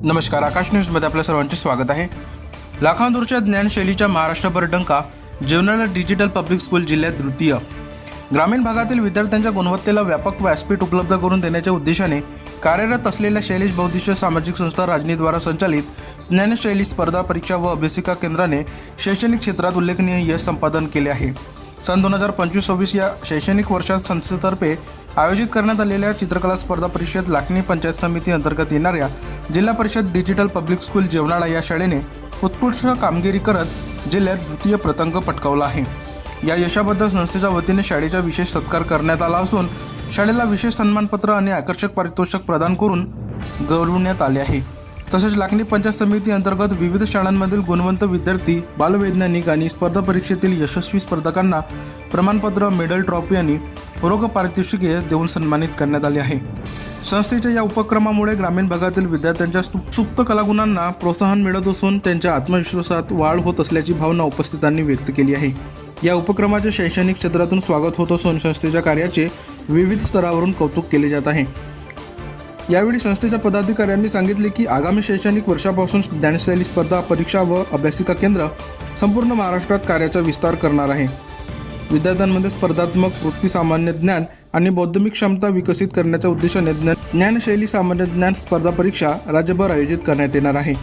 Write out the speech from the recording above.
नमस्कार, आकाश न्यूजमध्ये आपल्या सर्वांचे स्वागत आहे. लाखांदूरच्या ज्ञानशैलीच्या महाराष्ट्रभर डंका, जेवणाला डिजिटल पब्लिक स्कूल जिल्ह्यात द्वितीय. ग्रामीण भागातील विद्यार्थ्यांच्या गुणवत्तेला व्यापक व्यासपीठ उपलब्ध करून देण्याच्या उद्देशाने कार्यरत असलेल्या शैलेश बहुद्देशीय सामाजिक संस्था राजनीद्वारा संचालित ज्ञानशैली स्पर्धा परीक्षा व अभ्यासिका केंद्राने शैक्षणिक क्षेत्रात उल्लेखनीय यश संपादन केले आहे. सन 2025-26 या शैक्षणिक वर्षात संस्थेतर्फे आयोजित करण्यात आलेल्या चित्रकला स्पर्धा परीक्षेत लाखनी पंचायत समिती अंतर्गत येणाऱ्या जिल्हा परिषद डिजिटल पब्लिक स्कूल जेवणाळा या शाळेने उत्कृष्ट कामगिरी करत जिल्ह्यात द्वितीय क्रमांक पटकावला आहे. या यशाबद्दल संस्थेच्या वतीने शाळेचा विशेष सत्कार करण्यात आला असून शाळेला विशेष सन्मानपत्र आणि आकर्षक पारितोषिक प्रदान करून गौरवण्यात आले आहे. तसेच लाखनी पंचायत समिती अंतर्गत विविध शाळांमधील गुणवंत विद्यार्थी, बालवैज्ञानिक आणि स्पर्धा परीक्षेतील यशस्वी स्पर्धकांना प्रमाणपत्र, मेडल, ट्रॉफी आणि रोख पारितोषिके देऊन सन्मानित करण्यात आले आहे. संस्थेच्या या उपक्रमामुळे ग्रामीण भागातील विद्यार्थ्यांच्या सुप्त कलागुणांना प्रोत्साहन मिळत असून त्यांच्या आत्मविश्वासात वाढ होत असल्याची भावना उपस्थितांनी व्यक्त केली आहे. या उपक्रमाचे शैक्षणिक क्षेत्रातून स्वागत होत असून संस्थेच्या कार्याचे विविध स्तरावरून कौतुक केले जात आहे. यावेळी संस्थेच्या पदाधिकाऱ्यांनी सांगितले की आगामी शैक्षणिक वर्षापासून ज्ञानशैली स्पर्धा परीक्षा व अभ्यासिका केंद्र संपूर्ण महाराष्ट्रात कार्याचा विस्तार करणार आहे. विद्यार्थ्यांमध्ये स्पर्धात्मक वृत्ती, सामान्य ज्ञान आणि बौद्धिक क्षमता विकसित करण्याच्या उद्देशाने ज्ञानशैली सामान्य ज्ञान स्पर्धा परीक्षा राज्यभर आयोजित करण्यात येणार आहे.